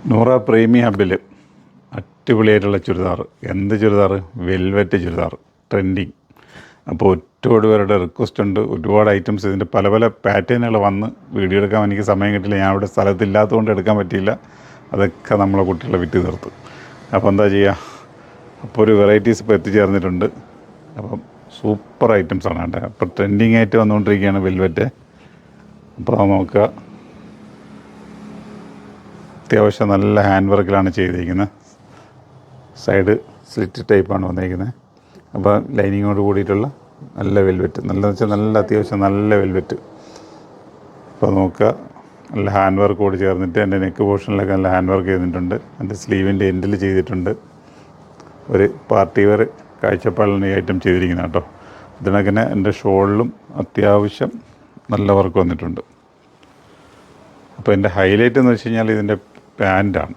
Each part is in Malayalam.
നൂറ പ്രീമിയം ഹബിൽ അടിപൊളിയായിട്ടുള്ള ചുരിദാർ. എന്ത് ചുരിദാർ? Velvet churidar, trending. അപ്പോൾ ഒരുപാട് പേരുടെ റിക്വസ്റ്റ് ഉണ്ട്. ഒരുപാട് ഐറ്റംസ് ഇതിൻ്റെ പല പല പാറ്റേണുകൾ വന്ന് വീഡിയോ എടുക്കാൻ എനിക്ക് സമയം കിട്ടില്ല. ഞാൻ ഇവിടെ സ്ഥലത്തില്ലാത്തതുകൊണ്ട് എടുക്കാൻ പറ്റിയില്ല. അതൊക്കെ നമ്മളെ കുട്ടികളെ വിറ്റ് തീർത്തു. അപ്പോൾ എന്താ ചെയ്യുക? അപ്പോൾ ഒരു വെറൈറ്റീസ് ഇപ്പോൾ എത്തിച്ചേർന്നിട്ടുണ്ട്. അപ്പം സൂപ്പർ ഐറ്റംസാണ് കേട്ടോ. അപ്പോൾ ട്രെൻഡിങ് ആയിട്ട് വന്നുകൊണ്ടിരിക്കുകയാണ് വെൽവെറ്റ്. അപ്പോൾ അത് നോക്കുക. അത്യാവശ്യം നല്ല ഹാൻഡ് വർക്കിലാണ് ചെയ്തിരിക്കുന്നത്. സൈഡ് സ്ലിറ്റ് ടൈപ്പാണ് വന്നിരിക്കുന്നത്. അപ്പോൾ ലൈനിങ്ങോട് കൂടിയിട്ടുള്ള നല്ല വെൽവെറ്റ്, നല്ലതെന്ന് വെച്ചാൽ നല്ല അത്യാവശ്യം നല്ല വെൽവെറ്റ്. അപ്പോൾ നോക്കുക, നല്ല ഹാൻഡ് വർക്ക് കൂടി ചേർന്നിട്ട് എൻ്റെ നെക്ക് പോർഷനിലൊക്കെ നല്ല ഹാൻഡ് വർക്ക് ചെയ്തിട്ടുണ്ട്. എൻ്റെ സ്ലീവിൻ്റെ എൻഡിൽ ചെയ്തിട്ടുണ്ട്. ഒരു പാർട്ടി വെയർ കാഴ്ചപ്പാടിലാണ് ഈ ഐറ്റം ചെയ്തിരിക്കുന്നത് കേട്ടോ. ഇതിനൊക്കെ എൻ്റെ ഷോളിലും അത്യാവശ്യം നല്ല വർക്ക് വന്നിട്ടുണ്ട്. അപ്പോൾ എൻ്റെ ഹൈലൈറ്റ് എന്ന് വെച്ച് കഴിഞ്ഞാൽ ഇതിൻ്റെ പാൻറ്റാണ്.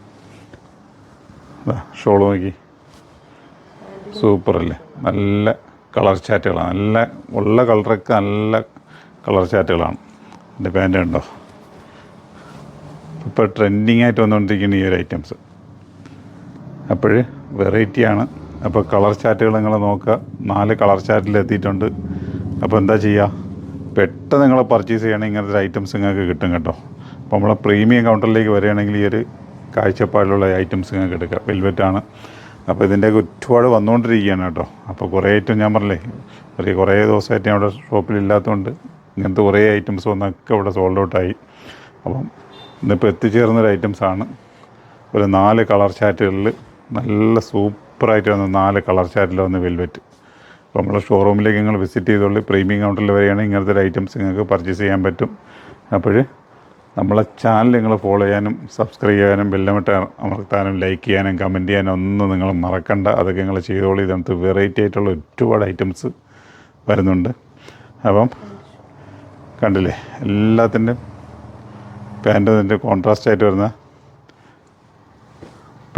ഷോൾ നോക്കി, സൂപ്പറല്ലേ? നല്ല കളർ ചാറ്റുകളാണ്, നല്ല ഉള്ള കളറൊക്കെ നല്ല കളർ ചാറ്റുകളാണ്. എൻ്റെ പാൻറ്റ് ഉണ്ടോ? ഇപ്പോൾ ട്രെൻഡിങ് ആയിട്ട് വന്നുകൊണ്ടിരിക്കുന്ന ഈ ഒരു ഐറ്റംസ്. അപ്പോൾ വെറൈറ്റിയാണ്. അപ്പോൾ കളർ ചാറ്റുകൾ നിങ്ങൾ നോക്കുക. 4 കളർ ചാറ്റിൽ എത്തിയിട്ടുണ്ട്. അപ്പോൾ എന്താ ചെയ്യുക? പെട്ടെന്ന് നിങ്ങൾ പർച്ചേസ് ചെയ്യണമെങ്കിൽ ഇങ്ങനത്തെ ഐറ്റംസ് നിങ്ങൾക്ക് കിട്ടും കേട്ടോ. അപ്പോൾ നമ്മളെ പ്രീമിയം കൗണ്ടറിലേക്ക് വരികയാണെങ്കിൽ ഈ ഒരു കാഴ്ചപ്പാടിലുള്ള ഐറ്റംസ് നിങ്ങൾക്ക് എടുക്കാം. വെൽവെറ്റാണ്. അപ്പോൾ ഇതിൻ്റെയൊക്കെ ഒരുപാട് വന്നുകൊണ്ടിരിക്കുകയാണ് കേട്ടോ. അപ്പോൾ കുറേ ഐറ്റം ഞാൻ പറഞ്ഞില്ലേ, കുറേ ദിവസമായിട്ട് ഞാൻ ഇവിടെ ഷോപ്പിലില്ലാത്തതുകൊണ്ട് ഇങ്ങനത്തെ കുറേ ഐറ്റംസ് വന്നൊക്കെ ഇവിടെ സോൾഡ് ഔട്ടായി. അപ്പം ഇന്നിപ്പോൾ എത്തിച്ചേർന്നൊരു ഐറ്റംസാണ്. ഒരു 4 കളർ ചാറ്റുകളിൽ നല്ല സൂപ്പറായിട്ട് വന്ന 4 കളർ ചാറ്റിൽ വന്ന വെൽവെറ്റ്. അപ്പോൾ നമ്മളെ ഷോറൂമിലേക്ക് നിങ്ങൾ വിസിറ്റ് ചെയ്തോളൂ. പ്രീമിയം കൗണ്ടറിൽ വരികയാണെങ്കിൽ ഇങ്ങനത്തെ ഒരു ഐറ്റംസ് നിങ്ങൾക്ക് പർച്ചേസ് ചെയ്യാൻ പറ്റും. അപ്പോൾ നമ്മളെ ചാനൽ നിങ്ങൾ ഫോളോ ചെയ്യാനും സബ്സ്ക്രൈബ് ചെയ്യാനും ബെല്ലമിട്ട് അമർത്താനും ലൈക്ക് ചെയ്യാനും കമൻറ്റ് ചെയ്യാനും ഒന്നും നിങ്ങൾ മറക്കണ്ട. അതൊക്കെ നിങ്ങൾ ചെയ്തോളൂ. ഇതിനകത്ത് വെറൈറ്റി ആയിട്ടുള്ള ഒരുപാട് ഐറ്റംസ് വരുന്നുണ്ട്. അപ്പം കണ്ടില്ലേ, എല്ലാത്തിൻ്റെയും പാൻറ്റിൻ്റെ കോൺട്രാസ്റ്റ് ആയിട്ട് വരുന്ന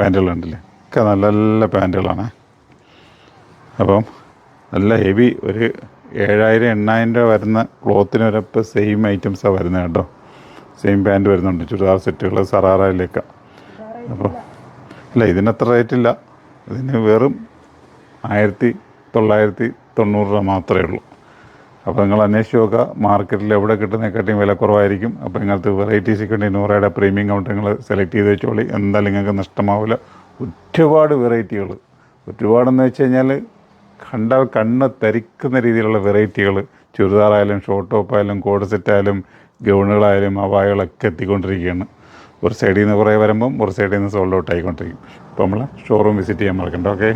പാൻറ്റുകളുണ്ടല്ലേ, ഒക്കെ നല്ല നല്ല പാൻറ്റുകളാണ്. അപ്പം നല്ല ഹെവി, ഒരു 7000-8000 രൂപ വരുന്ന ക്ലോത്തിന് വരപ്പോൾ സെയിം ഐറ്റംസാണ് വരുന്നത് കേട്ടോ. സെയിം പാൻറ്റ് വരുന്നുണ്ട്, ചുരിദാർ സെറ്റുകൾ, സറാറയിലേക്ക്. അപ്പോൾ ഇല്ല, ഇതിനത്ര റേറ്റില്ല. ഇതിന് വെറും 1990 രൂപ മാത്രമേ ഉള്ളൂ. അപ്പോൾ നിങ്ങൾ അന്വേഷിച്ച് നോക്കുക. മാർക്കറ്റിൽ എവിടെ കിട്ടുന്നതിനെക്കാട്ടിയും വില കുറവായിരിക്കും. അപ്പോൾ ഇങ്ങനത്തെ വെറൈറ്റീസ് വേണ്ടി നൂറയുടെ പ്രീമിയം കൗണ്ടർ നിങ്ങൾ സെലക്ട് ചെയ്ത് വെച്ചോളി. എന്തായാലും നിങ്ങൾക്ക് നഷ്ടമാവില്ല. ഒരുപാട് വെറൈറ്റികൾ, ഒരുപാടെന്ന് വെച്ച് കഴിഞ്ഞാൽ കണ്ടാൽ കണ്ണ് തരിക്കുന്ന രീതിയിലുള്ള വെറൈറ്റികൾ. ചുരിദാറായാലും ഷോർട്ട് ടോപ്പായാലും കോഡ് സെറ്റായാലും ഗൗണുകളായാലും അവായകളൊക്കെ എത്തിക്കൊണ്ടിരിക്കുകയാണ്. ഒരു സൈഡിൽ നിന്ന് കുറേ വരുമ്പം ഒരു സൈഡിൽ നിന്ന് സോൾഡ് ഔട്ട് ആയിക്കൊണ്ടിരിക്കും. അപ്പോൾ നമ്മൾ ഷോറൂം വിസിറ്റ് ചെയ്യാൻ മറക്കണ്ട. ഓക്കെ.